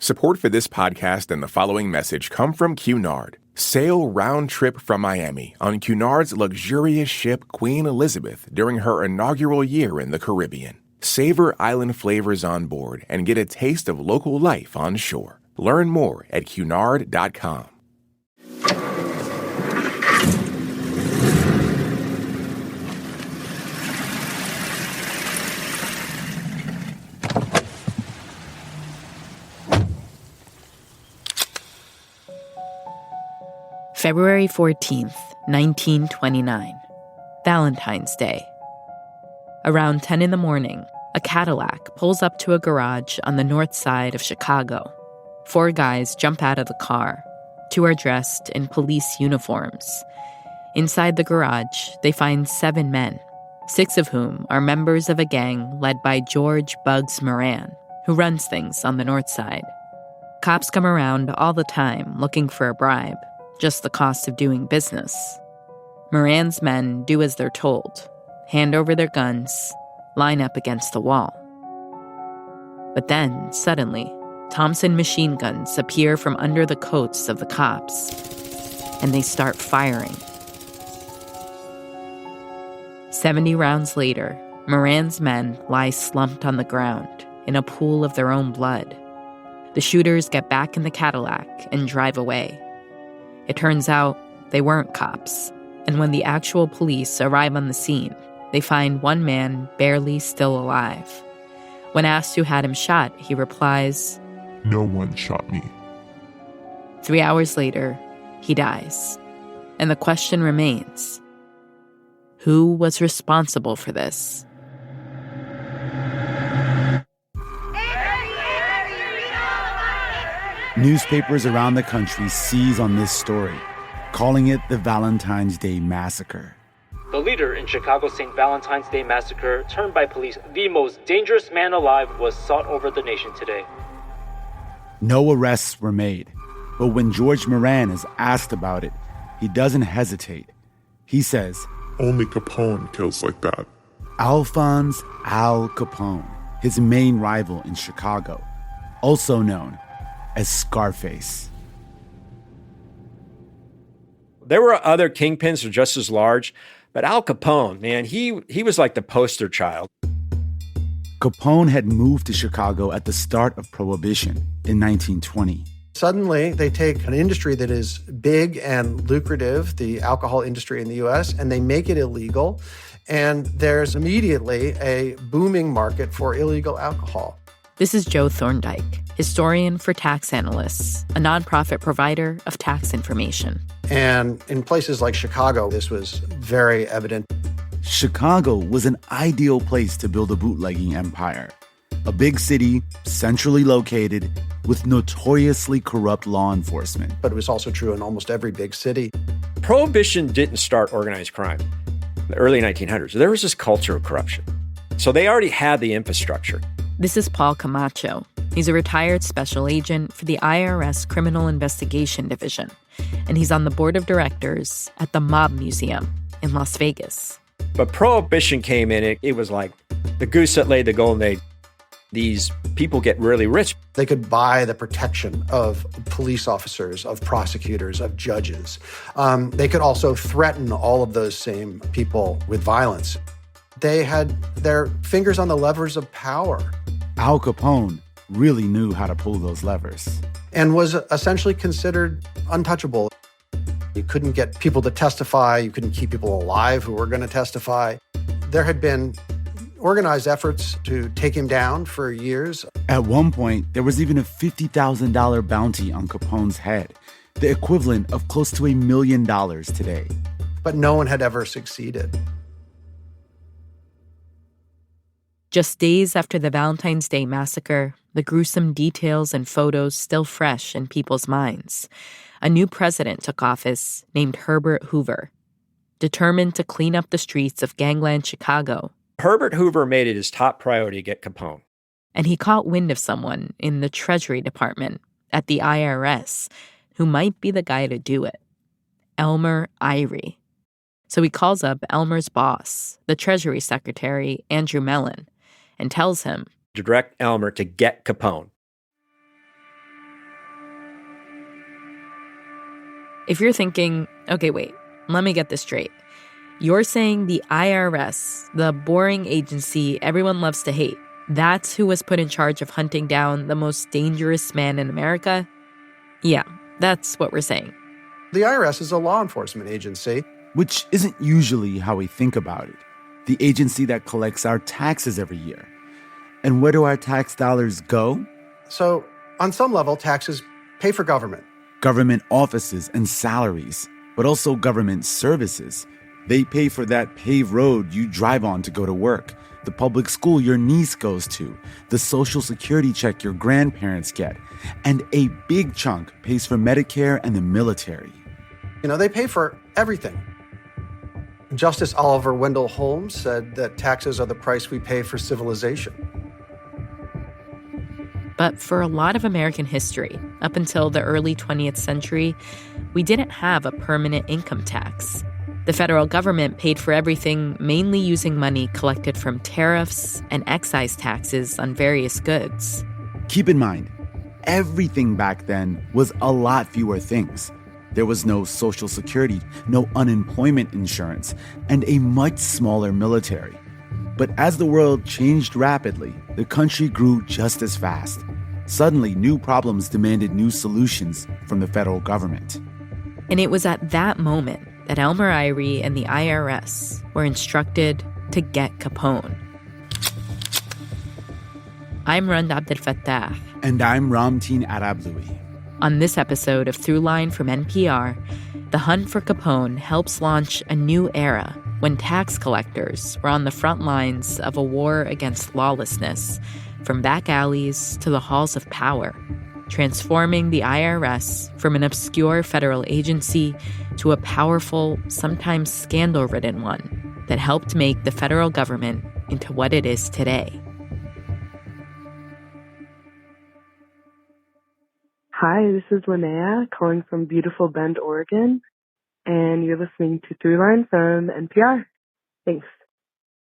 Support for this podcast and the following message come from Cunard. Sail round trip from Miami on Cunard's luxurious ship Queen Elizabeth during her inaugural year in the Caribbean. Savor island flavors on board and get a taste of local life on shore. Learn more at cunard.com. February 14th, 1929, Valentine's Day. Around 10 in the morning, a Cadillac pulls up to a garage on the north side of Chicago. 4 guys jump out of the car. 2 are dressed in police uniforms. Inside the garage, they find 7 men, 6 of whom are members of a gang led by George Bugs Moran, who runs things on the north side. Cops come around all the time looking for a bribe, just the cost of doing business. Moran's men do as they're told, hand over their guns, line up against the wall. But then, suddenly, Thompson machine guns appear from under the coats of the cops, and they start firing. 70 rounds later, Moran's men lie slumped on the ground in a pool of their own blood. The shooters get back in the Cadillac and drive away. It turns out they weren't cops, and when the actual police arrive on the scene, they find one man barely still alive. When asked who had him shot, he replies, "No one shot me." 3 hours later, he dies. And the question remains, who was responsible for this? Newspapers around the country seize on this story, calling it the Valentine's Day Massacre. The leader in Chicago's St. Valentine's Day Massacre, termed by police the most dangerous man alive, was sought over the nation today. No arrests were made, but when George Moran is asked about it, he doesn't hesitate. He says, Only Capone kills like that. Alphonse Al Capone, his main rival in Chicago, also known as Scarface. There were other kingpins who were just as large, but Al Capone, man, he was like the poster child. Capone had moved to Chicago at the start of Prohibition in 1920. Suddenly, they take an industry that is big and lucrative, the alcohol industry in the U.S., and they make it illegal. And there's immediately a booming market for illegal alcohol. This is Joe Thorndike, historian for Tax Analysts, a nonprofit provider of tax information. And in places like Chicago, this was very evident. Chicago was an ideal place to build a bootlegging empire. A big city, centrally located, with notoriously corrupt law enforcement. But it was also true in almost every big city. Prohibition didn't start organized crime. In the early 1900s, there was this culture of corruption. So they already had the infrastructure. This is Paul Camacho. He's a retired special agent for the IRS Criminal Investigation Division, and he's on the board of directors at the Mob Museum in Las Vegas. But Prohibition came in, it was like the goose that laid the golden egg. These people get really rich. They could buy the protection of police officers, of prosecutors, of judges. They could also threaten all of those same people with violence. They had their fingers on the levers of power. Al Capone really knew how to pull those levers. And was essentially considered untouchable. You couldn't get people to testify. You couldn't keep people alive who were going to testify. There had been organized efforts to take him down for years. At one point, there was even a $50,000 bounty on Capone's head, the equivalent of close to $1 million today. But no one had ever succeeded. Just days after the Valentine's Day Massacre, the gruesome details and photos still fresh in people's minds, a new president took office named Herbert Hoover. Determined to clean up the streets of gangland Chicago, Herbert Hoover made it his top priority to get Capone. And he caught wind of someone in the Treasury Department at the IRS who might be the guy to do it, Elmer Irey. So he calls up Elmer's boss, the Treasury Secretary, Andrew Mellon, and tells him to direct Elmer to get Capone. If you're thinking, okay, wait, let me get this straight. You're saying the IRS, the boring agency everyone loves to hate, that's who was put in charge of hunting down the most dangerous man in America? Yeah, that's what we're saying. The IRS is a law enforcement agency. Which isn't usually how we think about it. The agency that collects our taxes every year. And where do our tax dollars go? So, on some level, taxes pay for government. Government offices and salaries, but also government services. They pay for that paved road you drive on to go to work, the public school your niece goes to, the Social Security check your grandparents get, and a big chunk pays for Medicare and the military. They pay for everything. Justice Oliver Wendell Holmes said that taxes are the price we pay for civilization. But for a lot of American history, up until the early 20th century, we didn't have a permanent income tax. The federal government paid for everything mainly using money collected from tariffs and excise taxes on various goods. Keep in mind, everything back then was a lot fewer things. There was no Social Security, no unemployment insurance, and a much smaller military. But as the world changed rapidly, the country grew just as fast. Suddenly, new problems demanded new solutions from the federal government. And it was at that moment that Elmer Irey and the IRS were instructed to get Capone. I'm Rund Abdelfattah. And I'm Ramteen Arablouei. On this episode of Throughline from NPR, the hunt for Capone helps launch a new era when tax collectors were on the front lines of a war against lawlessness, from back alleys to the halls of power, transforming the IRS from an obscure federal agency to a powerful, sometimes scandal-ridden one that helped make the federal government into what it is today. Hi, this is Linnea calling from beautiful Bend, Oregon, and you're listening to Throughline from NPR. Thanks.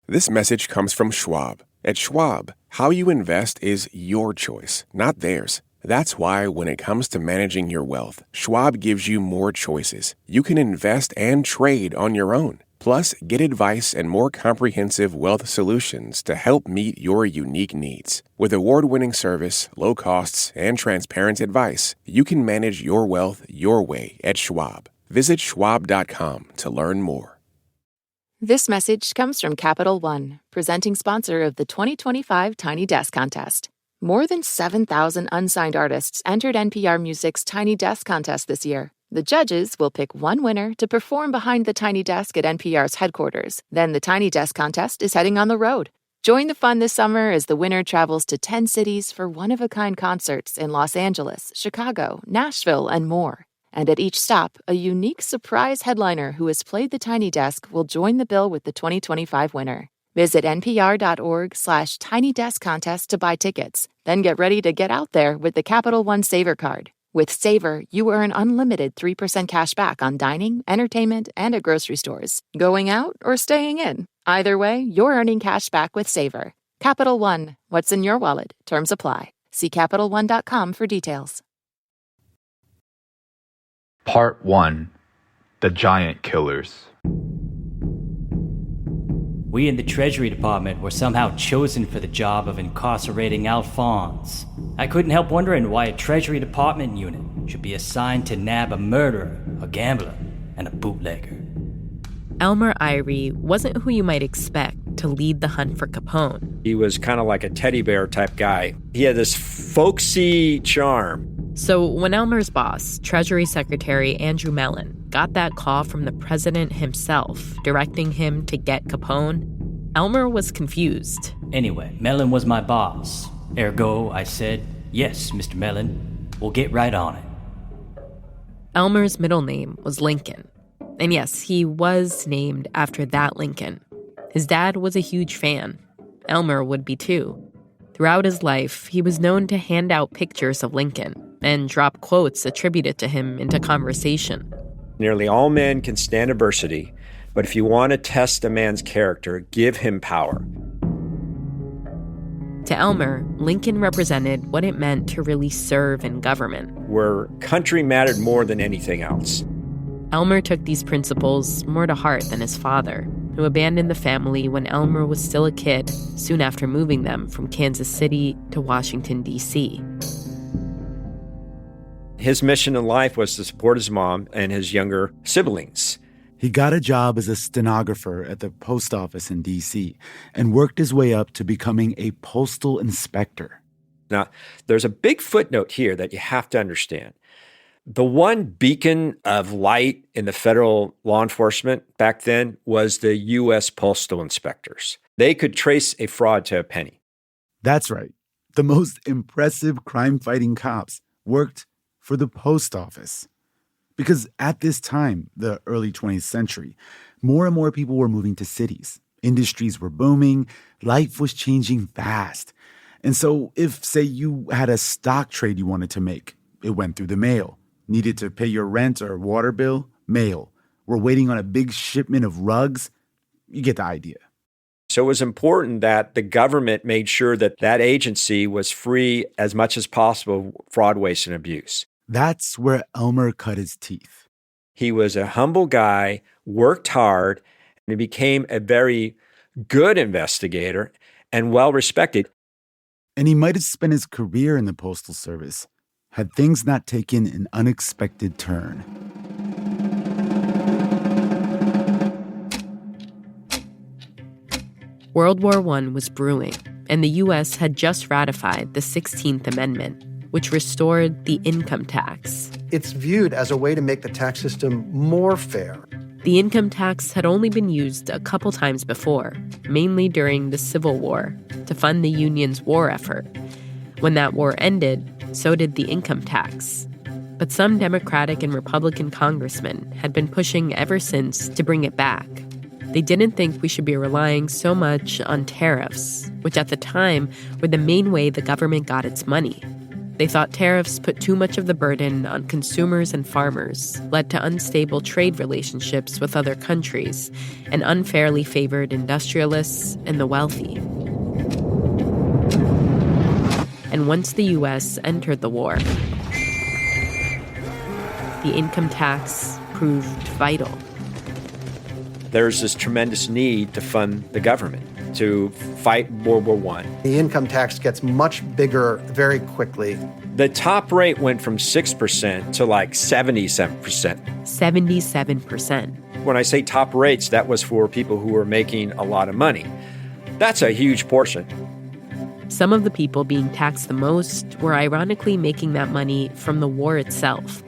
This message comes from Schwab. At Schwab, how you invest is your choice, not theirs. That's why when it comes to managing your wealth, Schwab gives you more choices. You can invest and trade on your own. Plus, get advice and more comprehensive wealth solutions to help meet your unique needs. With award-winning service, low costs, and transparent advice, you can manage your wealth your way at Schwab. Visit schwab.com to learn more. This message comes from Capital One, presenting sponsor of the 2025 Tiny Desk Contest. More than 7,000 unsigned artists entered NPR Music's Tiny Desk Contest this year. The judges will pick one winner to perform behind the Tiny Desk at NPR's headquarters. Then the Tiny Desk Contest is heading on the road. Join the fun this summer as the winner travels to 10 cities for one-of-a-kind concerts in Los Angeles, Chicago, Nashville, and more. And at each stop, a unique surprise headliner who has played the Tiny Desk will join the bill with the 2025 winner. Visit npr.org/Tiny Desk Contest to buy tickets. Then get ready to get out there with the Capital One Saver Card. With Saver, you earn unlimited 3% cash back on dining, entertainment, and at grocery stores. Going out or staying in? Either way, you're earning cash back with Saver. Capital One, what's in your wallet? Terms apply. See CapitalOne.com for details. Part 1. The Giant Killers. We in the Treasury Department were somehow chosen for the job of incarcerating Alphonse. I couldn't help wondering why a Treasury Department unit should be assigned to nab a murderer, a gambler, and a bootlegger. Elmer Irey wasn't who you might expect to lead the hunt for Capone. He was kind of like a teddy bear type guy. He had this folksy charm. So when Elmer's boss, Treasury Secretary Andrew Mellon, got that call from the president himself directing him to get Capone, Elmer was confused. Anyway, Mellon was my boss. Ergo, I said, yes, Mr. Mellon, we'll get right on it. Elmer's middle name was Lincoln. And yes, he was named after that Lincoln. His dad was a huge fan. Elmer would be too. Throughout his life, he was known to hand out pictures of Lincoln and drop quotes attributed to him into conversation. Nearly all men can stand adversity, but if you want to test a man's character, give him power. To Elmer, Lincoln represented what it meant to really serve in government. Where country mattered more than anything else. Elmer took these principles more to heart than his father, who abandoned the family when Elmer was still a kid, soon after moving them from Kansas City to Washington, D.C. His mission in life was to support his mom and his younger siblings. He got a job as a stenographer at the post office in D.C. and worked his way up to becoming a postal inspector. Now, there's a big footnote here that you have to understand. The one beacon of light in the federal law enforcement back then was the U.S. postal inspectors. They could trace a fraud to a penny. That's right. The most impressive crime-fighting cops worked for the post office. Because at this time, the early 20th century, more and more people were moving to cities. Industries were booming. Life was changing fast. And so if, say, you had a stock trade you wanted to make, it went through the mail. Needed to pay your rent or water bill? Mail. We're waiting on a big shipment of rugs? You get the idea. So it was important that the government made sure that that agency was free as much as possible of fraud, waste, and abuse. That's where Elmer cut his teeth. He was a humble guy, worked hard, and he became a very good investigator and well-respected. And he might have spent his career in the Postal Service had things not taken an unexpected turn. World War I was brewing, and the U.S. had just ratified the 16th Amendment, which restored the income tax. It's viewed as a way to make the tax system more fair. The income tax had only been used a couple times before, mainly during the Civil War, to fund the Union's war effort. When that war ended, so did the income tax. But some Democratic and Republican congressmen had been pushing ever since to bring it back. They didn't think we should be relying so much on tariffs, which at the time were the main way the government got its money. They thought tariffs put too much of the burden on consumers and farmers, led to unstable trade relationships with other countries, and unfairly favored industrialists and the wealthy. And once the U.S. entered the war, the income tax proved vital. There's this tremendous need to fund the government to fight World War I. The income tax gets much bigger very quickly. The top rate went from 6% to like 77%. 77%. When I say top rates, that was for people who were making a lot of money. That's a huge portion. Some of the people being taxed the most were ironically making that money from the war itself.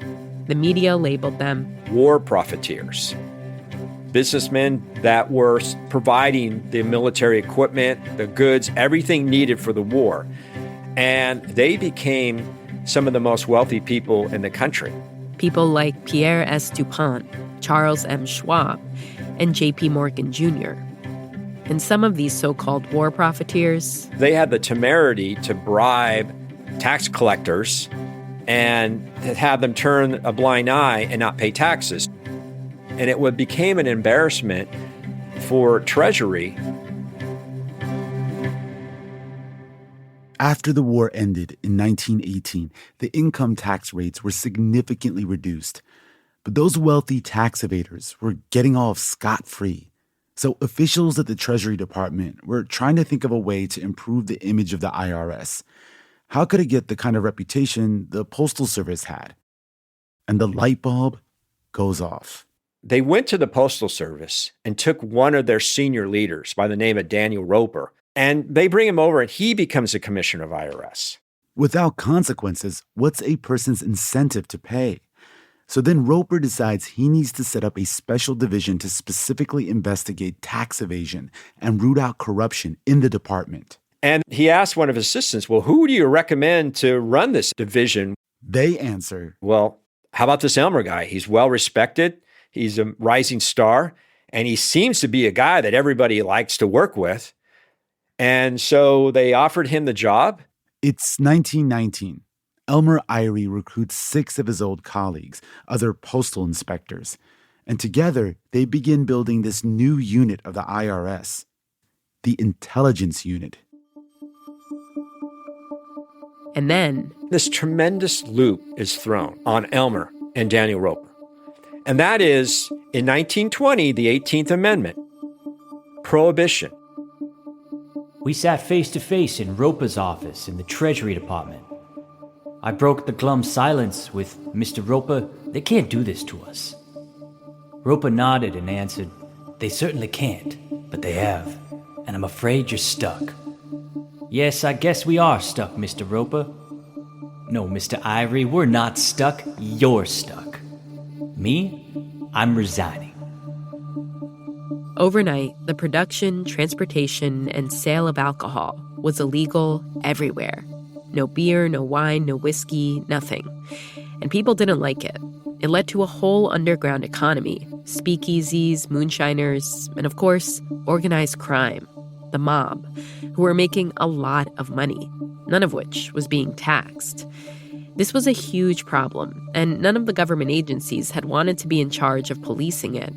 The media labeled them war profiteers. Businessmen that were providing the military equipment, the goods, everything needed for the war. And they became some of the most wealthy people in the country. People like Pierre S. DuPont, Charles M. Schwab, and J.P. Morgan Jr. And some of these so-called war profiteers, they had the temerity to bribe tax collectors and have them turn a blind eye and not pay taxes. And it became an embarrassment for Treasury. After the war ended in 1918, the income tax rates were significantly reduced. But those wealthy tax evaders were getting off scot-free. So officials at the Treasury Department were trying to think of a way to improve the image of the IRS. How could it get the kind of reputation the Postal Service had? And the light bulb goes off. They went to the Postal Service and took one of their senior leaders by the name of Daniel Roper, and they bring him over and he becomes the commissioner of IRS. Without consequences, what's a person's incentive to pay? So then Roper decides he needs to set up a special division to specifically investigate tax evasion and root out corruption in the department. And he asked one of his assistants, well, who do you recommend to run this division? They answer, well, how about this Elmer guy? He's well respected. He's a rising star, and he seems to be a guy that everybody likes to work with. And so they offered him the job. It's 1919. Elmer Irey recruits 6 of his old colleagues, other postal inspectors. And together, they begin building this new unit of the IRS, the Intelligence Unit. And then this tremendous loop is thrown on Elmer and Daniel Roper. And that is, in 1920, the 18th Amendment, Prohibition. We sat face to face in Roper's office in the Treasury Department. I broke the glum silence with, "Mr. Roper, they can't do this to us." Roper nodded and answered, "They certainly can't, but they have, and I'm afraid you're stuck." "Yes, I guess we are stuck, Mr. Roper." "No, Mr. Irey, we're not stuck. You're stuck." "Me? I'm resigning." Overnight, the production, transportation, and sale of alcohol was illegal everywhere. No beer, no wine, no whiskey, nothing. And people didn't like it. It led to a whole underground economy, speakeasies, moonshiners, and of course, organized crime, the mob, who were making a lot of money, none of which was being taxed. This was a huge problem, and none of the government agencies had wanted to be in charge of policing it.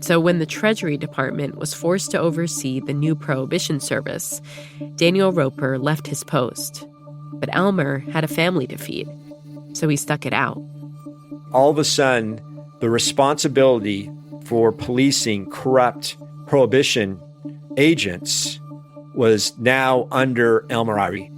So when the Treasury Department was forced to oversee the new Prohibition Service, Daniel Roper left his post. But Elmer had a family to feed, so he stuck it out. All of a sudden, the responsibility for policing corrupt Prohibition agents was now under Elmer Irey.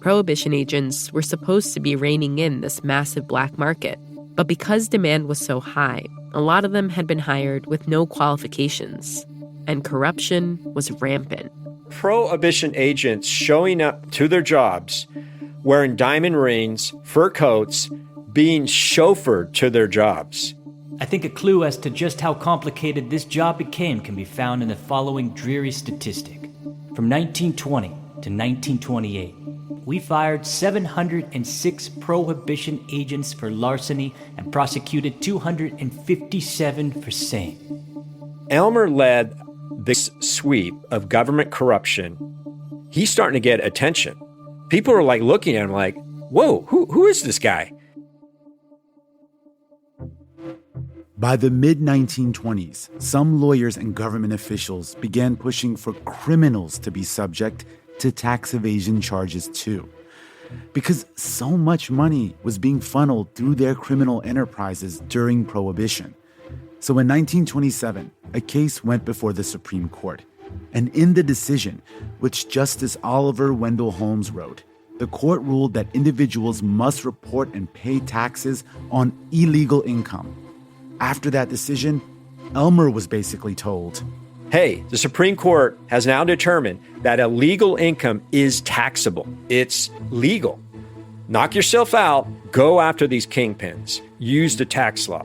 Prohibition agents were supposed to be reining in this massive black market, but because demand was so high, a lot of them had been hired with no qualifications, and corruption was rampant. Prohibition agents showing up to their jobs, wearing diamond rings, fur coats, being chauffeured to their jobs. I think a clue as to just how complicated this job became can be found in the following dreary statistic. From 1920 to 1928, we fired 706 Prohibition agents for larceny and prosecuted 257 for same. Elmer led this sweep of government corruption. He's starting to get attention. People are like looking at him like, whoa, who is this guy? By the mid-1920s, some lawyers and government officials began pushing for criminals to be subject to tax evasion charges too, because so much money was being funneled through their criminal enterprises during Prohibition. So in 1927, a case went before the Supreme Court, and in the decision, which Justice Oliver Wendell Holmes wrote, the court ruled that individuals must report and pay taxes on illegal income. After that decision, Elmer was basically told, hey, the Supreme Court has now determined that illegal income is taxable. It's legal. Knock yourself out. Go after these kingpins. Use the tax law.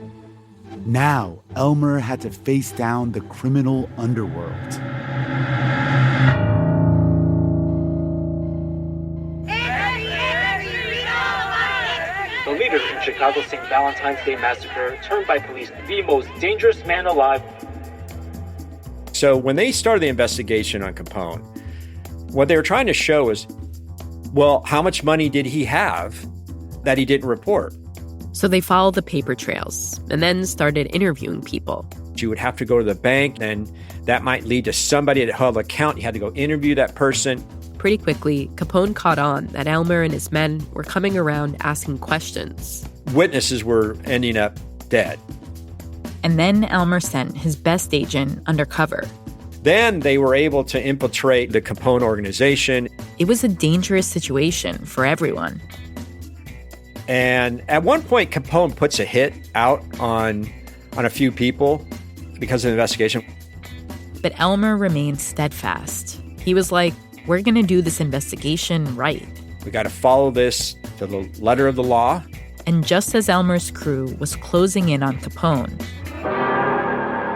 Now, Elmer had to face down the criminal underworld. The leader from Chicago's St. Valentine's Day Massacre turned by police the most dangerous man alive. So when they started the investigation on Capone, what they were trying to show is, well, how much money did he have that he didn't report? So they followed the paper trails and then started interviewing people. You would have to go to the bank, and that might lead to somebody that held an account. You had to go interview that person. Pretty quickly, Capone caught on that Elmer and his men were coming around asking questions. Witnesses were ending up dead. And then Elmer sent his best agent undercover. Then they were able to infiltrate the Capone organization. It was a dangerous situation for everyone. And at one point, Capone puts a hit out on a few people because of the investigation. But Elmer remained steadfast. He was like, we're going to do this investigation right. We got to follow this to the letter of the law. And just as Elmer's crew was closing in on Capone,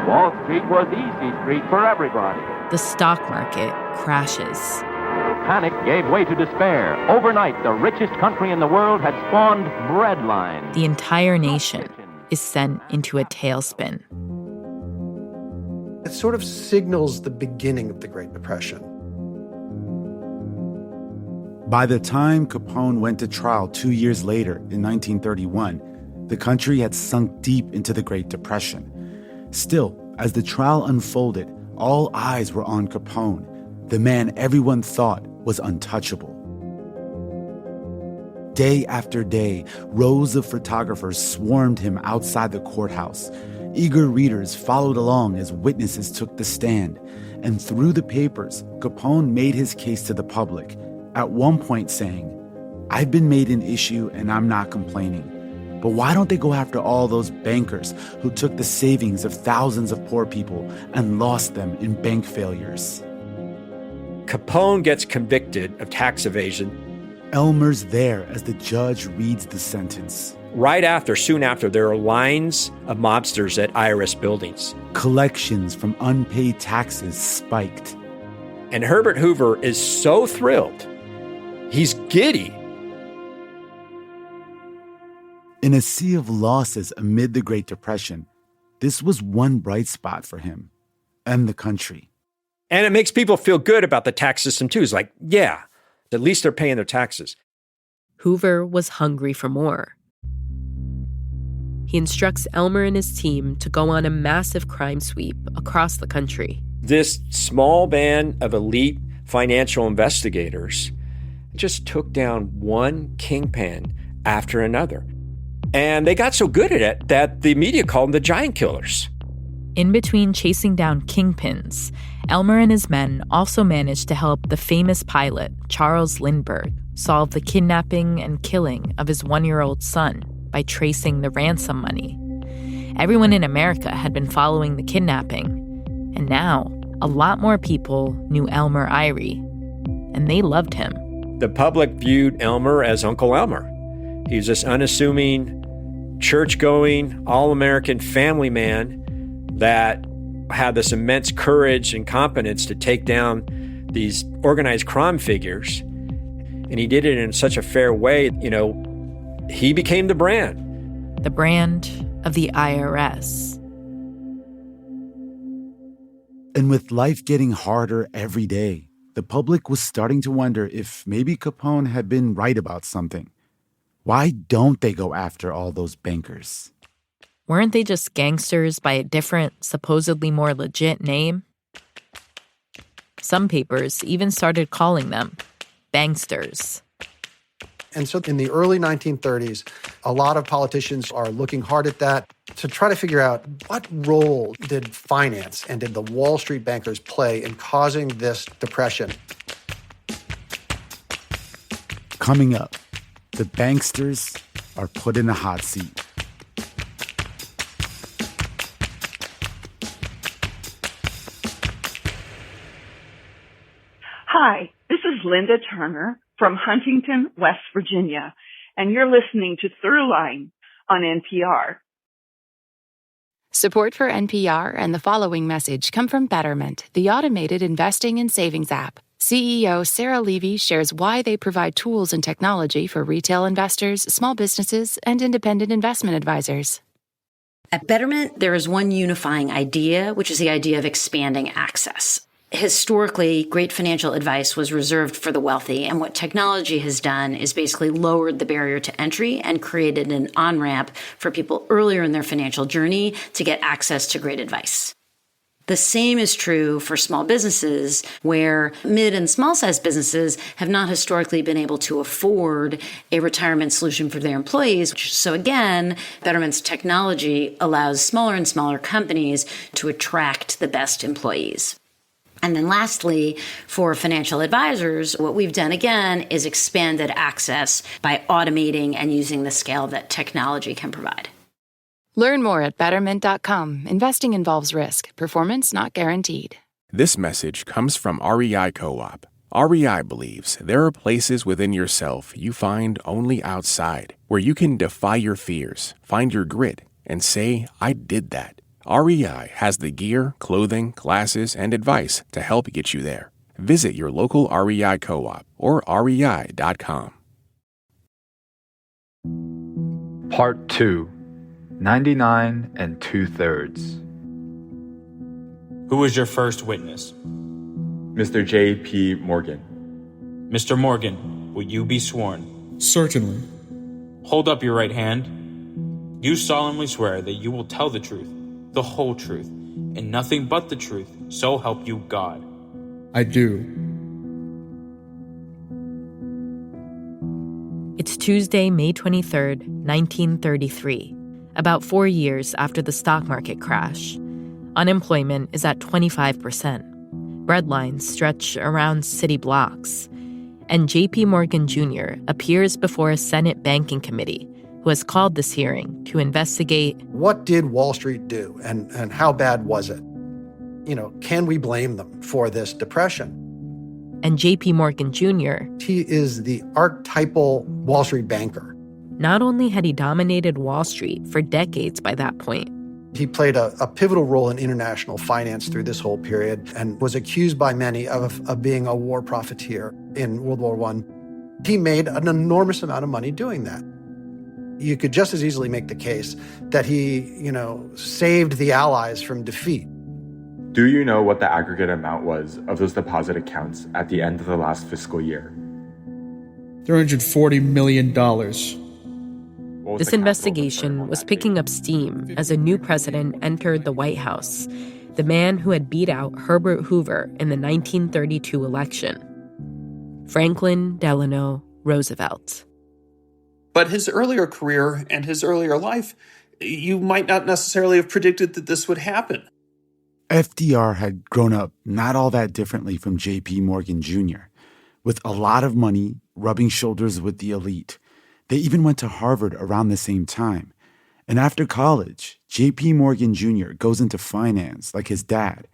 Wall Street was easy street for everybody. The stock market crashes. Panic gave way to despair. Overnight, the richest country in the world had spawned breadlines. The entire nation is sent into a tailspin. It sort of signals the beginning of the Great Depression. By the time Capone went to trial 2 years later, in 1931, the country had sunk deep into the Great Depression. Still, as the trial unfolded, all eyes were on Capone, the man everyone thought was untouchable. Day after day, rows of photographers swarmed him outside the courthouse. Eager readers followed along as witnesses took the stand. And through the papers, Capone made his case to the public, at one point saying, "I've been made an issue and I'm not complaining. But why don't they go after all those bankers who took the savings of thousands of poor people and lost them in bank failures?" Capone gets convicted of tax evasion. Elmer's there as the judge reads the sentence. Soon after, there are lines of mobsters at IRS buildings. Collections from unpaid taxes spiked. And Herbert Hoover is so thrilled. He's giddy. In a sea of losses amid the Great Depression, this was one bright spot for him and the country. And it makes people feel good about the tax system, too. It's like, yeah, at least they're paying their taxes. Hoover was hungry for more. He instructs Elmer and his team to go on a massive crime sweep across the country. This small band of elite financial investigators just took down one kingpin after another. And they got so good at it that the media called them the giant killers. In between chasing down kingpins, Elmer and his men also managed to help the famous pilot, Charles Lindbergh, solve the kidnapping and killing of his 1-year-old son by tracing the ransom money. Everyone in America had been following the kidnapping, and now a lot more people knew Elmer Irey, and they loved him. The public viewed Elmer as Uncle Elmer. He was this unassuming, church-going, all-American family man that had this immense courage and competence to take down these organized crime figures. And he did it in such a fair way, he became the brand. The brand of the IRS. And with life getting harder every day, the public was starting to wonder if maybe Capone had been right about something. Why don't they go after all those bankers? Weren't they just gangsters by a different, supposedly more legit name? Some papers even started calling them banksters. And so in the early 1930s, a lot of politicians are looking hard at that to try to figure out what role did finance and did the Wall Street bankers play in causing this depression. Coming up, the banksters are put in a hot seat. Hi, this is Linda Turner from Huntington, West Virginia, and you're listening to Throughline on NPR. Support for NPR and the following message come from Betterment, the automated investing and savings app. CEO Sarah Levy shares why they provide tools and technology for retail investors, small businesses, and independent investment advisors. At Betterment, there is one unifying idea, which is the idea of expanding access. Historically, great financial advice was reserved for the wealthy, and what technology has done is basically lowered the barrier to entry and created an on-ramp for people earlier in their financial journey to get access to great advice. The same is true for small businesses, where mid and small-sized businesses have not historically been able to afford a retirement solution for their employees. So again, Betterment's technology allows smaller and smaller companies to attract the best employees. And then lastly, for financial advisors, what we've done again is expanded access by automating and using the scale that technology can provide. Learn more at Betterment.com. Investing involves risk. Performance not guaranteed. This message comes from REI Co-op. REI believes there are places within yourself you find only outside, where you can defy your fears, find your grit, and say, "I did that." REI has the gear, clothing, classes, and advice to help get you there. Visit your local REI Co-op or rei.com. Part 2, 99 2/3. Who was your first witness? Mr. J.P. Morgan. Mr. Morgan, will you be sworn? Certainly. Hold up your right hand. You solemnly swear that you will tell the truth, the whole truth, and nothing but the truth, so help you God. I do. It's Tuesday, May 23rd, 1933, about 4 years after the stock market crash. Unemployment is at 25%. Bread lines stretch around city blocks. And J.P. Morgan Jr. appears before a Senate banking committee who has called this hearing to investigate what did Wall Street do and how bad was it? Can we blame them for this depression? And J.P. Morgan Jr. He is the archetypal Wall Street banker. Not only had he dominated Wall Street for decades by that point, he played a pivotal role in international finance through this whole period and was accused by many of being a war profiteer in World War I. He made an enormous amount of money doing that. You could just as easily make the case that he, saved the Allies from defeat. Do you know what the aggregate amount was of those deposit accounts at the end of the last fiscal year? $340 million. This investigation was picking up steam as a new president entered the White House, the man who had beat out Herbert Hoover in the 1932 election, Franklin Delano Roosevelt. But his earlier career and his earlier life, you might not necessarily have predicted that this would happen. FDR had grown up not all that differently from J.P. Morgan Jr., with a lot of money, rubbing shoulders with the elite. They even went to Harvard around the same time. And after college, J.P. Morgan Jr. goes into finance like his dad.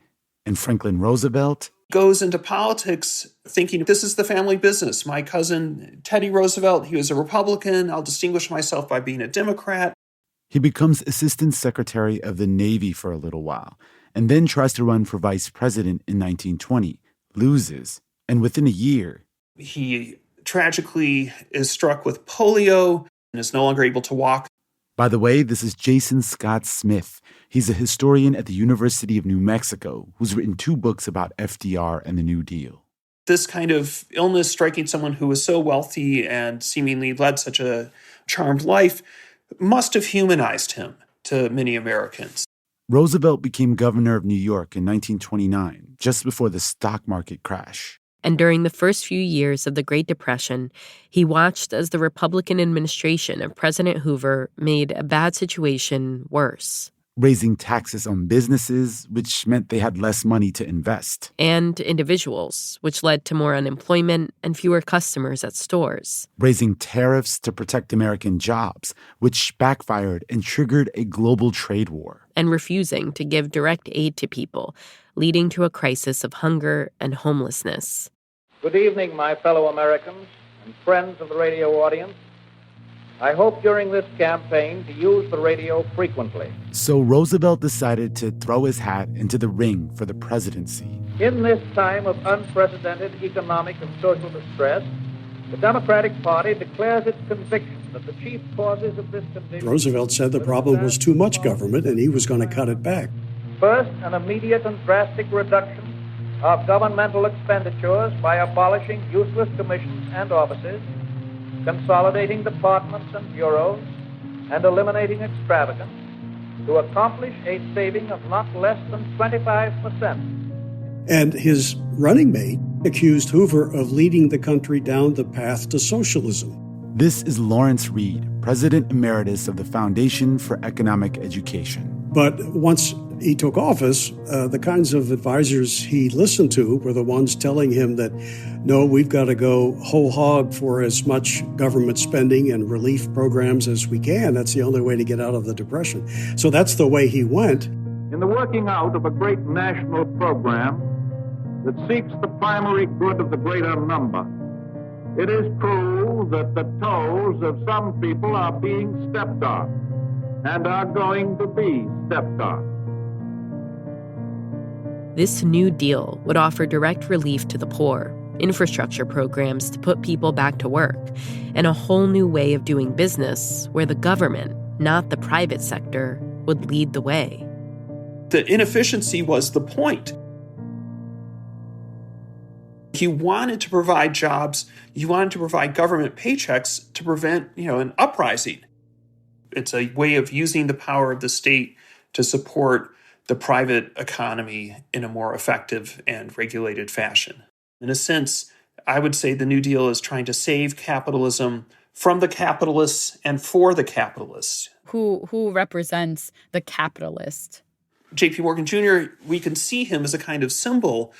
And Franklin Roosevelt goes into politics thinking, this is the family business. My cousin Teddy Roosevelt, he was a Republican. I'll distinguish myself by being a Democrat. He becomes Assistant Secretary of the Navy for a little while, and then tries to run for vice president in 1920, loses, and within a year, he tragically is struck with polio and is no longer able to walk. By the way, this is Jason Scott Smith. He's a historian at the University of New Mexico who's written 2 books about FDR and the New Deal. This kind of illness striking someone who was so wealthy and seemingly led such a charmed life must have humanized him to many Americans. Roosevelt became governor of New York in 1929, just before the stock market crash. And during the first few years of the Great Depression, he watched as the Republican administration of President Hoover made a bad situation worse. Raising taxes on businesses, which meant they had less money to invest. And individuals, which led to more unemployment and fewer customers at stores. Raising tariffs to protect American jobs, which backfired and triggered a global trade war. And refusing to give direct aid to people, leading to a crisis of hunger and homelessness. Good evening, my fellow Americans and friends of the radio audience. I hope during this campaign to use the radio frequently. So Roosevelt decided to throw his hat into the ring for the presidency. In this time of unprecedented economic and social distress, the Democratic Party declares its conviction that the chief causes of this condition... Roosevelt said the problem was too much government and he was going to cut it back. First, an immediate and drastic reduction of governmental expenditures by abolishing useless commissions and offices, consolidating departments and bureaus, and eliminating extravagance to accomplish a saving of not less than 25%. And his running mate accused Hoover of leading the country down the path to socialism. This is Lawrence Reed, President Emeritus of the Foundation for Economic Education. But once he took office, the kinds of advisors he listened to were the ones telling him that, no, we've got to go whole hog for as much government spending and relief programs as we can. That's the only way to get out of the Depression. So that's the way he went. In the working out of a great national program that seeks the primary good of the greater number, it is true that the toes of some people are being stepped on and are going to be stepped on. This New Deal would offer direct relief to the poor, infrastructure programs to put people back to work, and a whole new way of doing business where the government, not the private sector, would lead the way. The inefficiency was the point. You wanted to provide jobs, you wanted to provide government paychecks to prevent, an uprising. It's a way of using the power of the state to support the private economy in a more effective and regulated fashion. In a sense, I would say the New Deal is trying to save capitalism from the capitalists and for the capitalists. Who represents the capitalist? J.P. Morgan Jr., we can see him as a kind of symbol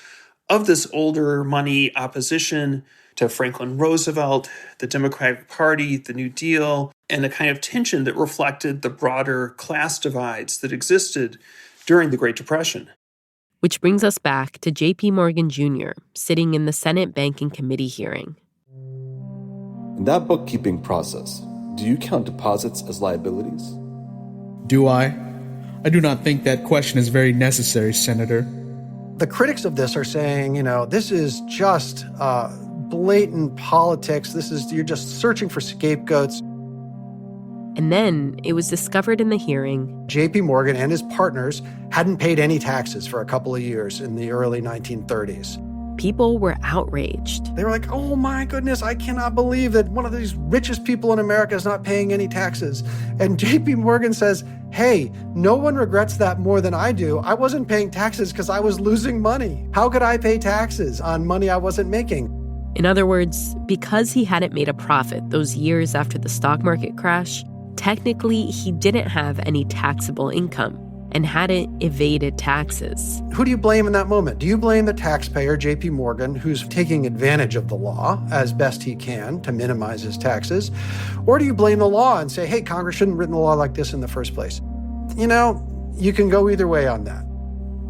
of this older money opposition to Franklin Roosevelt, the Democratic Party, the New Deal, and a kind of tension that reflected the broader class divides that existed during the Great Depression. Which brings us back to J.P. Morgan Jr. sitting in the Senate Banking Committee hearing. In that bookkeeping process, do you count deposits as liabilities? Do I? I do not think that question is very necessary, Senator. The critics of this are saying, this is just blatant politics. You're just searching for scapegoats. And then it was discovered in the hearing J.P. Morgan and his partners hadn't paid any taxes for a couple of years in the early 1930s. People were outraged. They were like, oh my goodness, I cannot believe that one of these richest people in America is not paying any taxes. And J.P. Morgan says, hey, no one regrets that more than I do. I wasn't paying taxes because I was losing money. How could I pay taxes on money I wasn't making? In other words, because he hadn't made a profit those years after the stock market crash, technically he didn't have any taxable income and hadn't evaded taxes. Who do you blame in that moment? Do you blame the taxpayer, J.P. Morgan, who's taking advantage of the law as best he can to minimize his taxes? Or do you blame the law and say, hey, Congress shouldn't have written the law like this in the first place? You can go either way on that.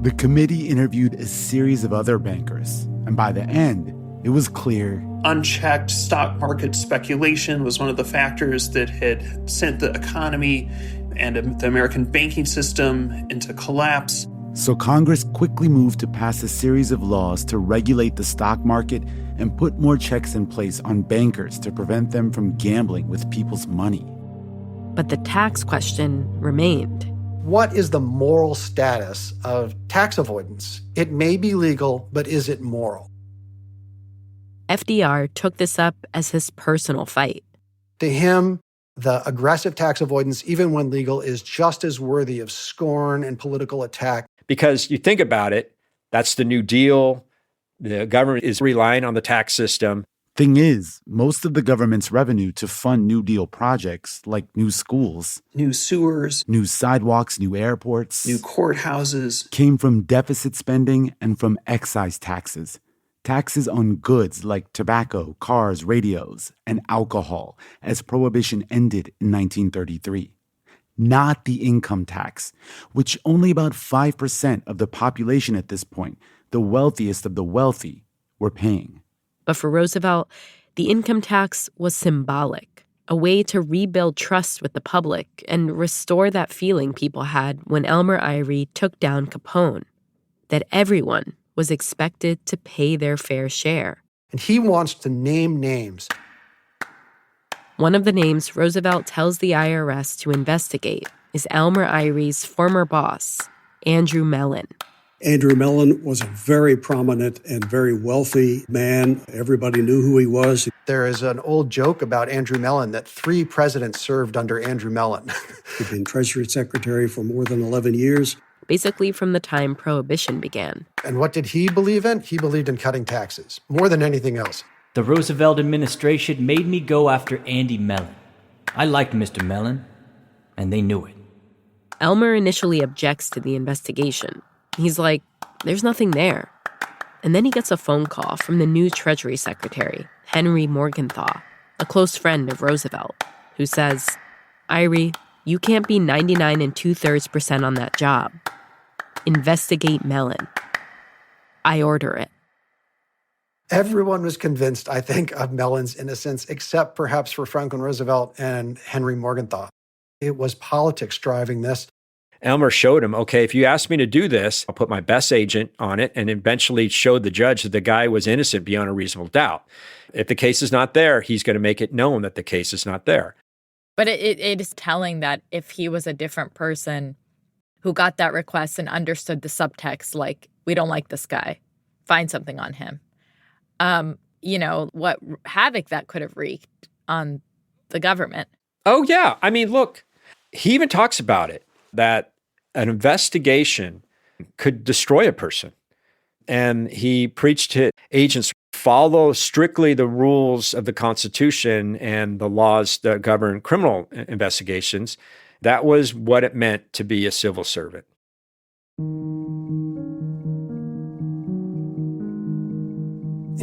The committee interviewed a series of other bankers, and by the end, it was clear unchecked stock market speculation was one of the factors that had sent the economy and the American banking system into collapse. So Congress quickly moved to pass a series of laws to regulate the stock market and put more checks in place on bankers to prevent them from gambling with people's money. But the tax question remained. What is the moral status of tax avoidance? It may be legal, but is it moral? FDR took this up as his personal fight. To him, the aggressive tax avoidance, even when legal, is just as worthy of scorn and political attack. Because you think about it, that's the New Deal. The government is relying on the tax system. Thing is, most of the government's revenue to fund New Deal projects, like new schools, new sewers, new sidewalks, new airports, new courthouses, came from deficit spending and from excise taxes. Taxes on goods like tobacco, cars, radios, and alcohol, as Prohibition ended in 1933. Not the income tax, which only about 5% of the population at this point, the wealthiest of the wealthy, were paying. But for Roosevelt, the income tax was symbolic, a way to rebuild trust with the public and restore that feeling people had when Elmer Irey took down Capone, that everyone was expected to pay their fair share. And he wants to name names. One of the names Roosevelt tells the IRS to investigate is Elmer Irey's former boss, Andrew Mellon. Andrew Mellon was a very prominent and very wealthy man. Everybody knew who he was. There is an old joke about Andrew Mellon that 3 presidents served under Andrew Mellon. He'd been Treasury Secretary for more than 11 years. Basically from the time Prohibition began. And what did he believe in? He believed in cutting taxes, more than anything else. The Roosevelt administration made me go after Andy Mellon. I liked Mr. Mellon, and they knew it. Elmer initially objects to the investigation. He's like, there's nothing there. And then he gets a phone call from the new Treasury Secretary, Henry Morgenthau, a close friend of Roosevelt, who says, Irey, you can't be 99 2/3% on that job. Investigate Mellon. I order it. Everyone was convinced, I think, of Mellon's innocence, except perhaps for Franklin Roosevelt and Henry Morgenthau. It was politics driving this. Elmer showed him, okay, if you ask me to do this, I'll put my best agent on it, and eventually showed the judge that the guy was innocent beyond a reasonable doubt. If the case is not there, he's going to make it known that the case is not there. But it is telling that if he was a different person who got that request and understood the subtext, like, we don't like this guy, find something on him, what havoc that could have wreaked on the government. Oh, yeah. I mean, look, he even talks about it, that an investigation could destroy a person. And he preached to agents, follow strictly the rules of the Constitution and the laws that govern criminal investigations. That was what it meant to be a civil servant.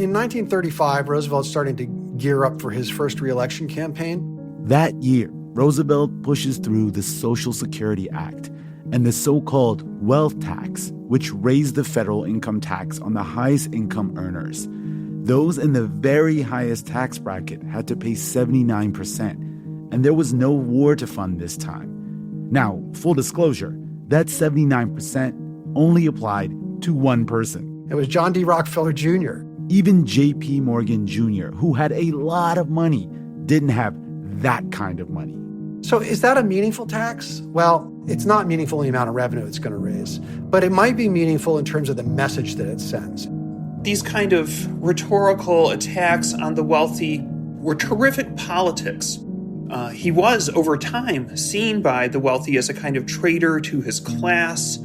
In 1935, Roosevelt's starting to gear up for his first re-election campaign. That year, Roosevelt pushes through the Social Security Act and the so-called wealth tax, which raised the federal income tax on the highest income earners. Those in the very highest tax bracket had to pay 79%, and there was no war to fund this time. Now, full disclosure, that 79% only applied to one person. It was John D. Rockefeller Jr. Even J.P. Morgan Jr., who had a lot of money, didn't have that kind of money. So is that a meaningful tax? Well, it's not meaningful in the amount of revenue it's going to raise, but it might be meaningful in terms of the message that it sends. These kind of rhetorical attacks on the wealthy were terrific politics. He was, over time, seen by the wealthy as a kind of traitor to his class.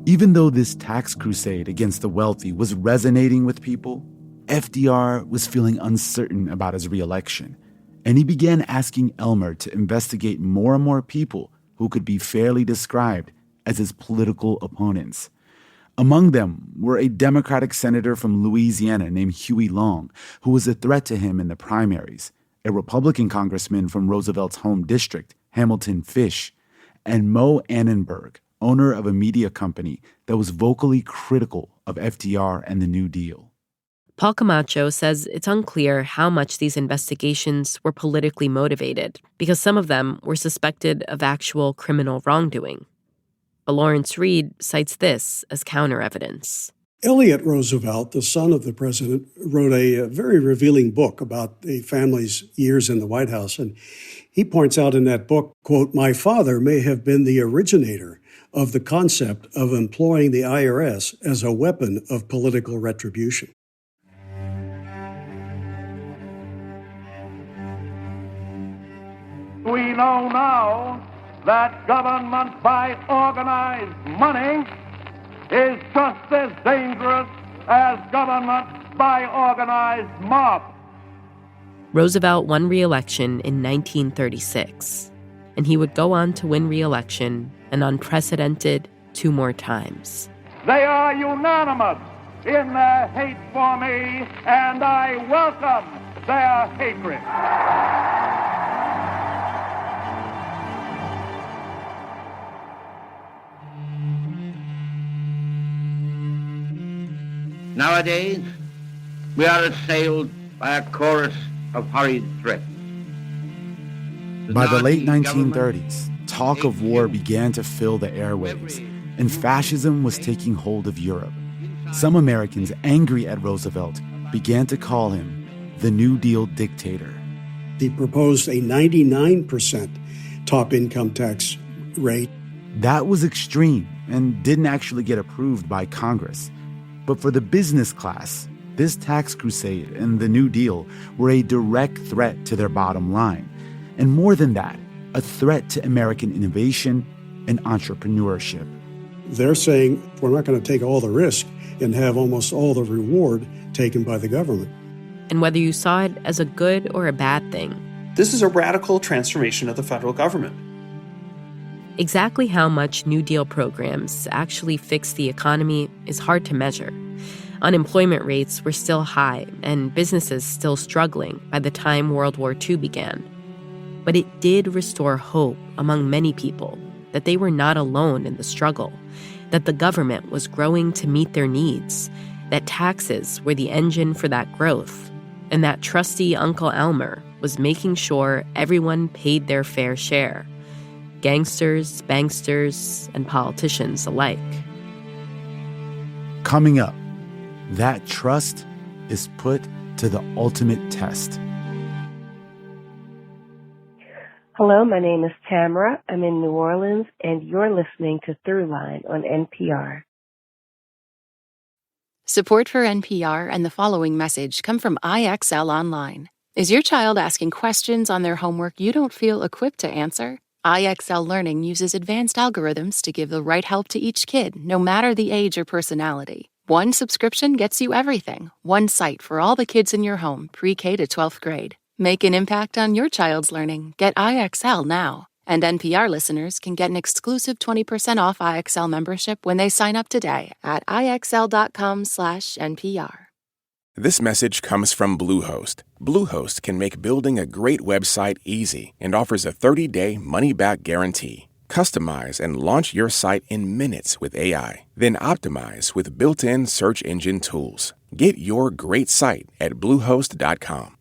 Even though this tax crusade against the wealthy was resonating with people, FDR was feeling uncertain about his re-election, and he began asking Elmer to investigate more and more people who could be fairly described as his political opponents. Among them were a Democratic senator from Louisiana named Huey Long, who was a threat to him in the primaries, a Republican congressman from Roosevelt's home district, Hamilton Fish, and Mo Annenberg, owner of a media company that was vocally critical of FDR and the New Deal. Paul Camacho says it's unclear how much these investigations were politically motivated because some of them were suspected of actual criminal wrongdoing. But Lawrence Reed cites this as counter-evidence. Elliot Roosevelt, the son of the president, wrote a very revealing book about the family's years in the White House. And he points out in that book, quote, "My father may have been the originator of the concept of employing the IRS as a weapon of political retribution." We know now that government by organized money is just as dangerous as government by organized mob. Roosevelt won re-election in 1936, and he would go on to win re-election an unprecedented 2 more times. They are unanimous in their hate for me, and I welcome their hatred. Nowadays, we are assailed by a chorus of hurried threats. By the late 1930s, talk of war began to fill the airwaves, and fascism was taking hold of Europe. Some Americans, angry at Roosevelt, began to call him the New Deal dictator. He proposed a 99% top income tax rate. That was extreme and didn't actually get approved by Congress. But for the business class, this tax crusade and the New Deal were a direct threat to their bottom line. And more than that, a threat to American innovation and entrepreneurship. They're saying we're not going to take all the risk and have almost all the reward taken by the government. And whether you saw it as a good or a bad thing, this is a radical transformation of the federal government. Exactly how much New Deal programs actually fixed the economy is hard to measure. Unemployment rates were still high and businesses still struggling by the time World War II began. But it did restore hope among many people that they were not alone in the struggle, that the government was growing to meet their needs, that taxes were the engine for that growth, and that trusty Uncle Elmer was making sure everyone paid their fair share. Gangsters, banksters, and politicians alike. Coming up, that trust is put to the ultimate test. Hello, my name is Tamara. I'm in New Orleans, and you're listening to Throughline on NPR. Support for NPR and the following message come from IXL Online. Is your child asking questions on their homework you don't feel equipped to answer? IXL Learning uses advanced algorithms to give the right help to each kid, no matter the age or personality. One subscription gets you everything. One site for all the kids in your home, pre-K to 12th grade. Make an impact on your child's learning. Get IXL now. And NPR listeners can get an exclusive 20% off IXL membership when they sign up today at IXL.com/NPR. This message comes from Bluehost. Bluehost can make building a great website easy and offers a 30-day money-back guarantee. Customize and launch your site in minutes with AI, then optimize with built-in search engine tools. Get your great site at Bluehost.com.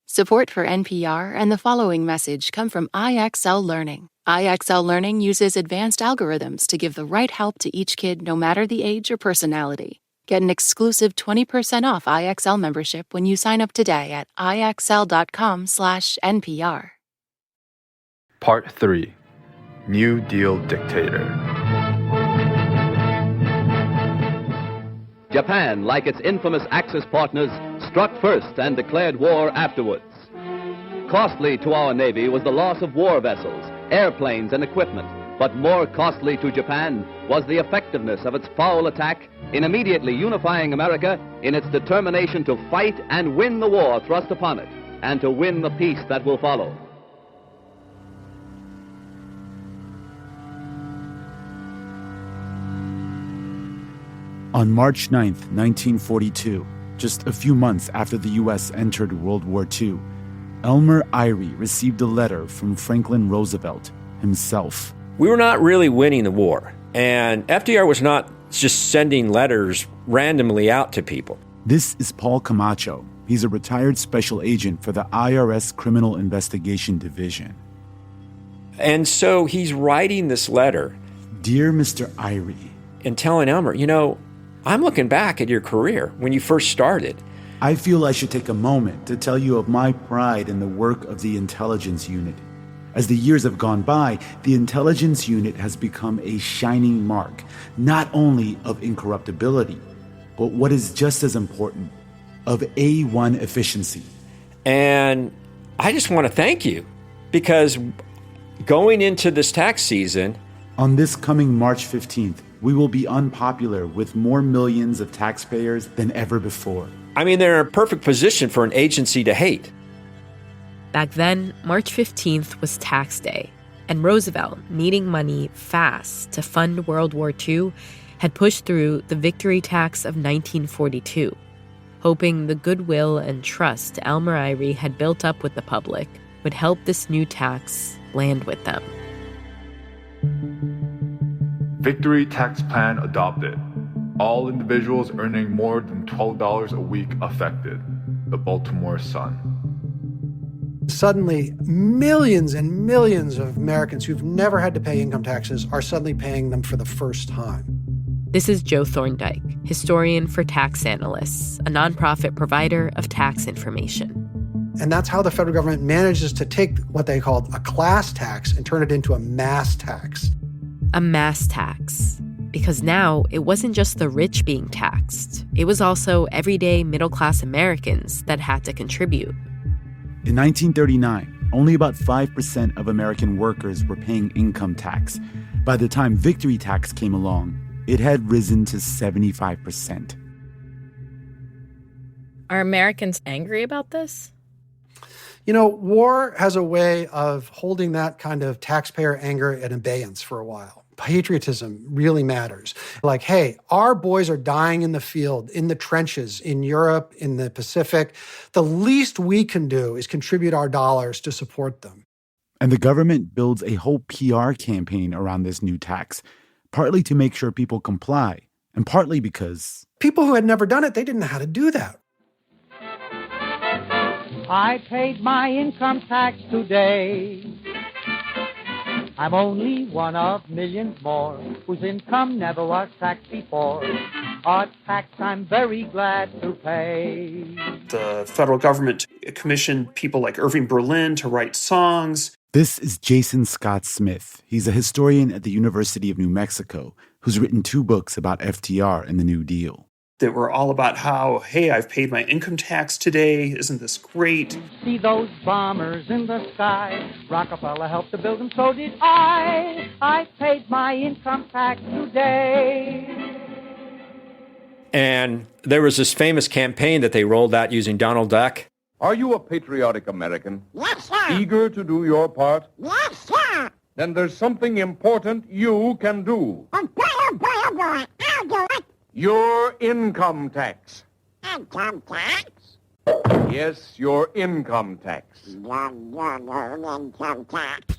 Support for NPR and the following message come from IXL Learning. IXL Learning uses advanced algorithms to give the right help to each kid no matter the age or personality. Get an exclusive 20% off IXL membership when you sign up today at IXL.com/NPR. Part 3. New Deal Dictator. Japan, like its infamous Axis partners, struck first and declared war afterwards. Costly to our Navy was the loss of war vessels, airplanes, and equipment, but more costly to Japan was the effectiveness of its foul attack in immediately unifying America in its determination to fight and win the war thrust upon it, and to win the peace that will follow. On March 9th, 1942, just a few months after the U.S. entered World War II, Elmer Irey received a letter from Franklin Roosevelt himself. We were not really winning the war, and FDR was not just sending letters randomly out to people. This is Paul Camacho. He's a retired special agent for the IRS Criminal Investigation Division. And so he's writing this letter. Dear Mr. Irey. And telling Elmer, I'm looking back at your career when you first started. I feel I should take a moment to tell you of my pride in the work of the intelligence unit. As the years have gone by, the intelligence unit has become a shining mark, not only of incorruptibility, but what is just as important, of A1 efficiency. And I just want to thank you, because going into this tax season... On this coming March 15th, we will be unpopular with more millions of taxpayers than ever before. They're in a perfect position for an agency to hate. Back then, March 15th was tax day, and Roosevelt, needing money fast to fund World War II, had pushed through the victory tax of 1942, hoping the goodwill and trust Elmer Irey had built up with the public would help this new tax land with them. Victory tax plan adopted. All individuals earning more than $12 a week affected. The Baltimore Sun. Suddenly, millions and millions of Americans who've never had to pay income taxes are suddenly paying them for the first time. This is Joe Thorndike, historian for Tax Analysts, a nonprofit provider of tax information. And that's how the federal government manages to take what they called a class tax and turn it into a mass tax. A mass tax. Because now it wasn't just the rich being taxed. It was also everyday middle-class Americans that had to contribute. In 1939, only about 5% of American workers were paying income tax. By the time victory tax came along, it had risen to 75%. Are Americans angry about this? War has a way of holding that kind of taxpayer anger at abeyance for a while. Patriotism really matters. Like, hey, our boys are dying in the field, in the trenches, in Europe, in the Pacific. The least we can do is contribute our dollars to support them. And the government builds a whole PR campaign around this new tax, partly to make sure people comply, and partly because... people who had never done it, they didn't know how to do that. I paid my income tax today. I'm only one of millions more whose income never was taxed before. A tax I'm very glad to pay. The federal government commissioned people like Irving Berlin to write songs. This is Jason Scott Smith. He's a historian at the University of New Mexico who's written 2 books about FDR and the New Deal. That were all about how, hey, I've paid my income tax today. Isn't this great? See those bombers in the sky. Rockefeller helped to build them, so did I. I paid my income tax today. And there was this famous campaign that they rolled out using Donald Duck. Are you a patriotic American? Yes, sir. Eager to do your part? Yes, sir. Then there's something important you can do. Oh, boy, oh, boy, oh, boy. I'll do it. Your income tax. Income tax? Yes, your income tax. Income tax.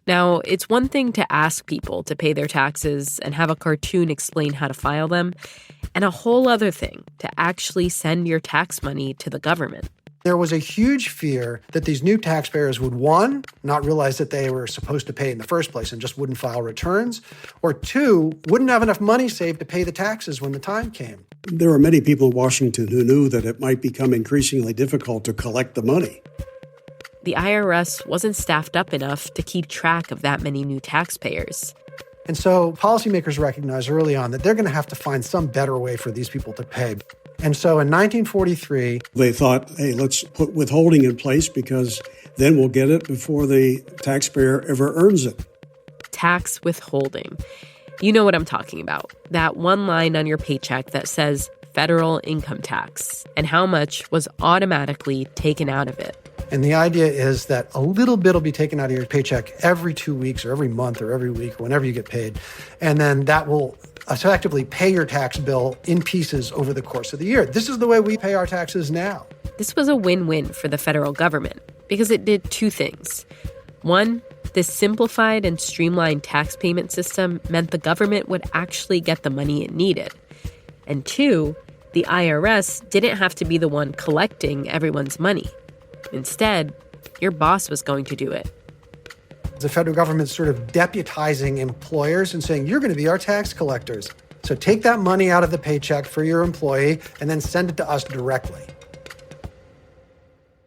Now, it's one thing to ask people to pay their taxes and have a cartoon explain how to file them, and a whole other thing to actually send your tax money to the government. There was a huge fear that these new taxpayers would, one, not realize that they were supposed to pay in the first place and just wouldn't file returns, or two, wouldn't have enough money saved to pay the taxes when the time came. There were many people in Washington who knew that it might become increasingly difficult to collect the money. The IRS wasn't staffed up enough to keep track of that many new taxpayers. And so policymakers recognized early on that they're going to have to find some better way for these people to pay. And so in 1943, they thought, hey, let's put withholding in place because then we'll get it before the taxpayer ever earns it. Tax withholding. You know what I'm talking about. That one line on your paycheck that says federal income tax and how much was automatically taken out of it. And the idea is that a little bit will be taken out of your paycheck every 2 weeks or every month or every week or whenever you get paid. And then that will effectively pay your tax bill in pieces over the course of the year. This is the way we pay our taxes now. This was a win-win for the federal government because it did two things. One, this simplified and streamlined tax payment system meant the government would actually get the money it needed. And two, the IRS didn't have to be the one collecting everyone's money. Instead, your boss was going to do it. The federal government sort of deputizing employers and saying, you're going to be our tax collectors. So take that money out of the paycheck for your employee and then send it to us directly.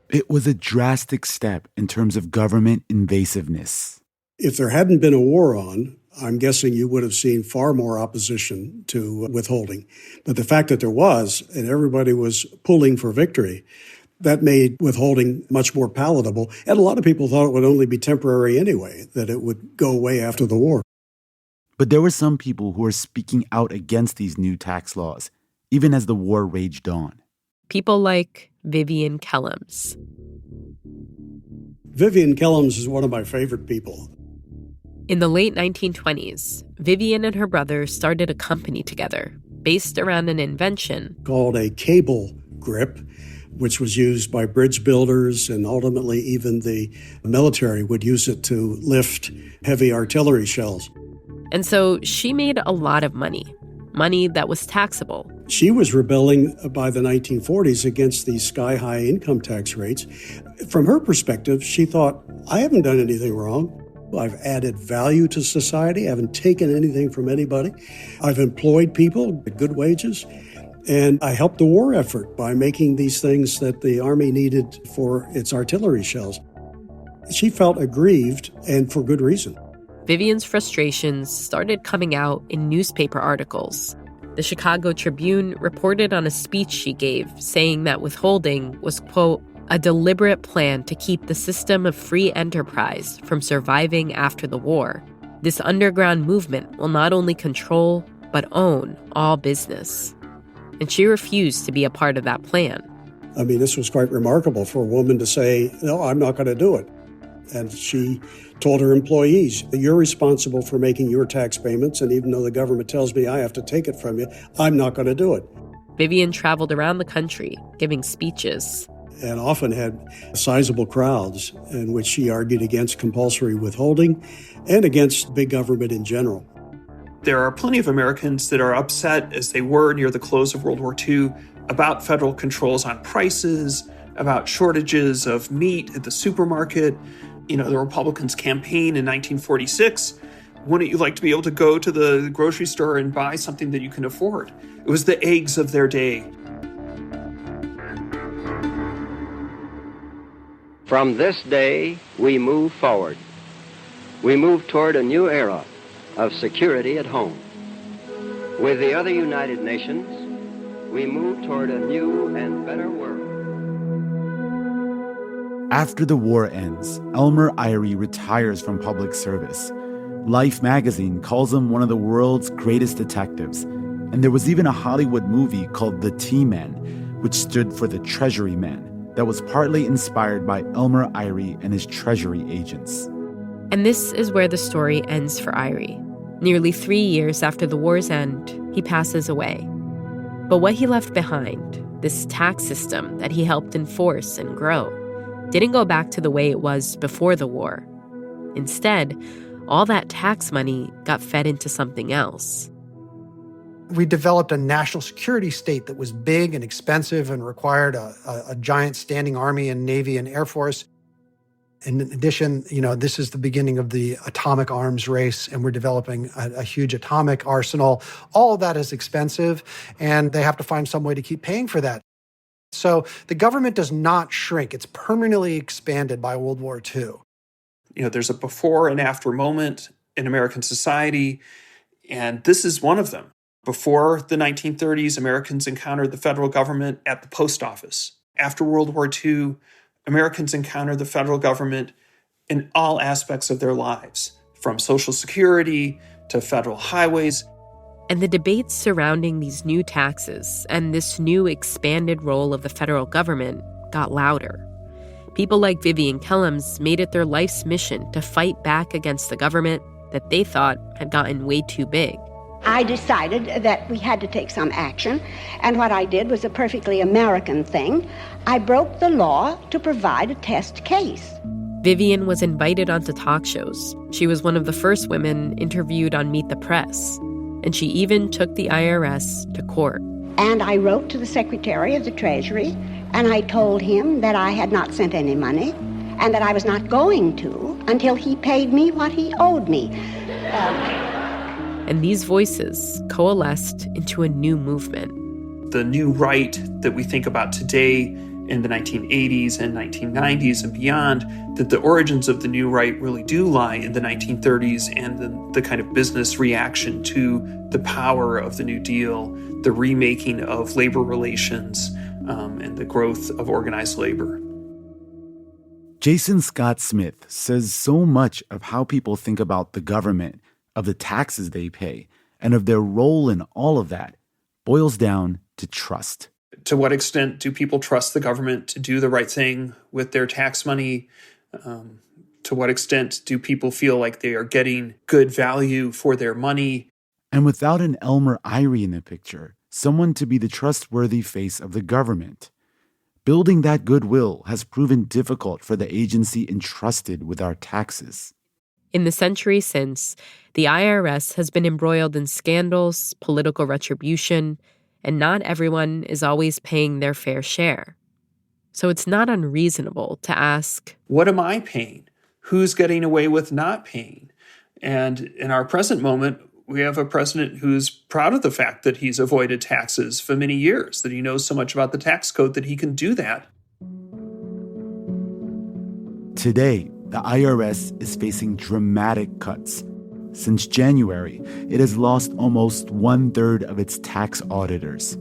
It was a drastic step in terms of government invasiveness. If there hadn't been a war on, I'm guessing you would have seen far more opposition to withholding. But the fact that there was, and everybody was pulling for victory, that made withholding much more palatable. And a lot of people thought it would only be temporary anyway, that it would go away after the war. But there were some people who were speaking out against these new tax laws, even as the war raged on. People like Vivian Kellums. Vivian Kellums is one of my favorite people. In the late 1920s, Vivian and her brother started a company together based around an invention called a cable grip, which was used by bridge builders, and ultimately even the military would use it to lift heavy artillery shells. And so she made a lot of money that was taxable. She was rebelling by the 1940s against these sky-high income tax rates. From her perspective, she thought, I haven't done anything wrong. I've added value to society. I haven't taken anything from anybody. I've employed people at good wages. And I helped the war effort by making these things that the Army needed for its artillery shells. She felt aggrieved, and for good reason. Vivian's frustrations started coming out in newspaper articles. The Chicago Tribune reported on a speech she gave saying that withholding was, quote, a deliberate plan to keep the system of free enterprise from surviving after the war. This underground movement will not only control, but own all business. And she refused to be a part of that plan. I mean, this was quite remarkable for a woman to say, no, I'm not going to do it. And she told her employees, you're responsible for making your tax payments, and even though the government tells me I have to take it from you, I'm not going to do it. Vivian traveled around the country giving speeches. And often had sizable crowds in which she argued against compulsory withholding and against big government in general. There are plenty of Americans that are upset, as they were near the close of World War II, about federal controls on prices, about shortages of meat at the supermarket. You know, the Republicans campaigned in 1946. Wouldn't you like to be able to go to the grocery store and buy something that you can afford? It was the eggs of their day. From this day, we move forward. We move toward a new era of security at home. With the other United Nations, we move toward a new and better world. After the war ends, Elmer Irey retires from public service. Life magazine calls him one of the world's greatest detectives, And there was even a Hollywood movie called The T-Men, which stood for the Treasury Men, that was partly inspired by Elmer Irey and his Treasury agents. And this is where the story ends for Irey. Nearly 3 years after the war's end, he passes away. But what he left behind, this tax system that he helped enforce and grow, didn't go back to the way it was before the war. Instead, all that tax money got fed into something else. We developed a national security state that was big and expensive and required a giant standing army and navy and air force. In addition, this is the beginning of the atomic arms race, and we're developing a huge atomic arsenal. All of that is expensive, and they have to find some way to keep paying for that. So the government does not shrink. It's permanently expanded by World War II. There's a before and after moment in American society, and this is one of them. Before the 1930s, Americans encountered the federal government at the post office. After World War II, Americans encountered the federal government in all aspects of their lives, from Social Security to federal highways. And the debates surrounding these new taxes and this new expanded role of the federal government got louder. People like Vivian Kellums made it their life's mission to fight back against the government that they thought had gotten way too big. I decided that we had to take some action, and what I did was a perfectly American thing. I broke the law to provide a test case. Vivian was invited onto talk shows. She was one of the first women interviewed on Meet the Press, and she even took the IRS to court. And I wrote to the Secretary of the Treasury, and I told him that I had not sent any money, and that I was not going to until he paid me what he owed me. And these voices coalesced into a new movement. The new right that we think about today in the 1980s and 1990s and beyond, that the origins of the new right really do lie in the 1930s and the kind of business reaction to the power of the New Deal, the remaking of labor relations, and the growth of organized labor. Jason Scott Smith says so much of how people think about the government, of the taxes they pay, and of their role in all of that boils down to trust. To what extent do people trust the government to do the right thing with their tax money? To what extent do people feel like they are getting good value for their money? And without an Elmer Irey in the picture, someone to be the trustworthy face of the government, building that goodwill has proven difficult for the agency entrusted with our taxes. In the century since, the IRS has been embroiled in scandals, political retribution, and not everyone is always paying their fair share. So it's not unreasonable to ask, what am I paying? Who's getting away with not paying? And in our present moment, we have a president who's proud of the fact that he's avoided taxes for many years, that he knows so much about the tax code that he can do that. Today, the IRS is facing dramatic cuts. Since January, it has lost almost 1/3 of its tax auditors.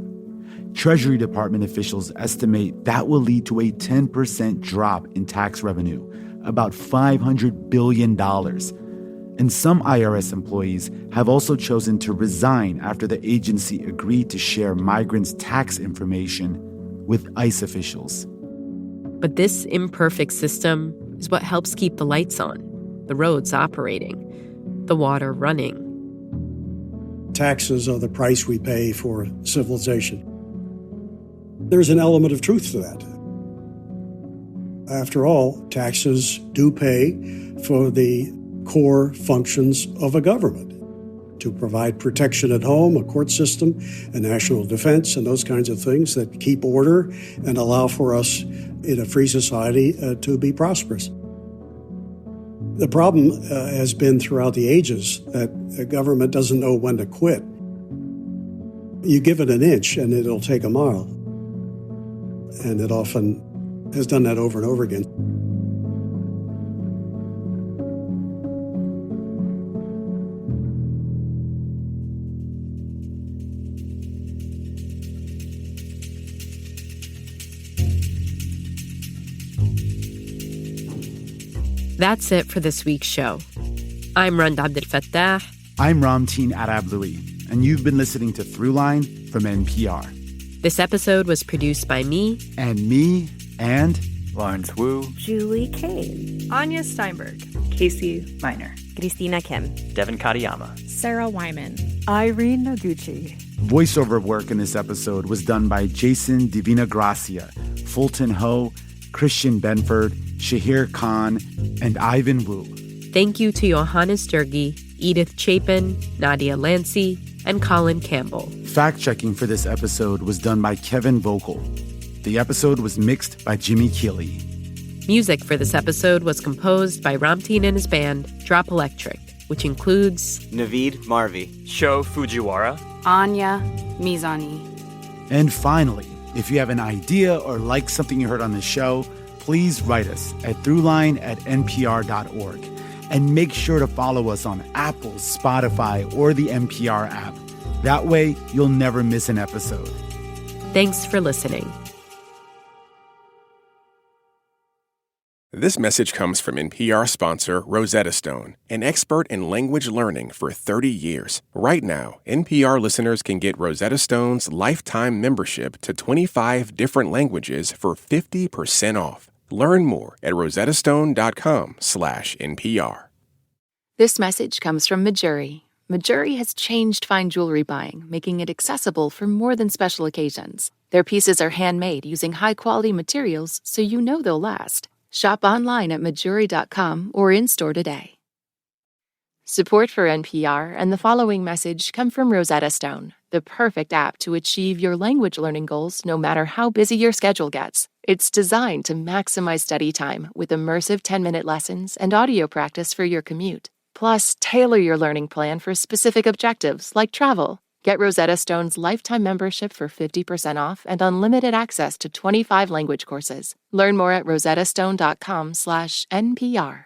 Treasury Department officials estimate that will lead to a 10% drop in tax revenue, about $500 billion. And some IRS employees have also chosen to resign after the agency agreed to share migrants' tax information with ICE officials. But this imperfect system is what helps keep the lights on, the roads operating, the water running. Taxes are the price we pay for civilization. There's an element of truth to that. After all, taxes do pay for the core functions of a government, to provide protection at home, a court system, a national defense, and those kinds of things that keep order and allow for us in a free society to be prosperous. The problem has been throughout the ages that a government doesn't know when to quit. You give it an inch and it'll take a mile. And it often has done that over and over again. That's it for this week's show. I'm Rand Abdel Fattah. I'm Ramteen Arablouei. and you've been listening to Throughline from NPR. This episode was produced by me. And me, and Lawrence Wu, Julie Kane, Anya Steinberg, Casey Miner, Christina Kim, Devin Katayama, Sarah Wyman, Irene Noguchi. Voiceover work in this episode was done by Jason Divinagracia, Fulton Ho, Christian Benford, Shahir Khan, and Ivan Wu. Thank you to Johannes Durgi, Edith Chapin, Nadia Lancey, and Colin Campbell. Fact-checking for this episode was done by Kevin Vogel. The episode was mixed by Jimmy Keeley. Music for this episode was composed by Ramteen and his band, Drop Electric, which includes Naveed Marvi, Sho Fujiwara, Anya Mizani. And finally, if you have an idea or like something you heard on the show, please write us at throughline@npr.org. And make sure to follow us on Apple, Spotify, or the NPR app. That way, you'll never miss an episode. Thanks for listening. This message comes from NPR sponsor Rosetta Stone, an expert in language learning for 30 years. Right now, NPR listeners can get Rosetta Stone's lifetime membership to 25 different languages for 50% off. Learn more at rosettastone.com/NPR. This message comes from Majuri. Majuri has changed fine jewelry buying, making it accessible for more than special occasions. Their pieces are handmade using high-quality materials, so you know they'll last. Shop online at majuri.com or in-store today. Support for NPR and the following message come from Rosetta Stone, the perfect app to achieve your language learning goals no matter how busy your schedule gets. It's designed to maximize study time with immersive 10-minute lessons and audio practice for your commute. Plus, tailor your learning plan for specific objectives like travel. Get Rosetta Stone's lifetime membership for 50% off and unlimited access to 25 language courses. Learn more at rosettastone.com/NPR.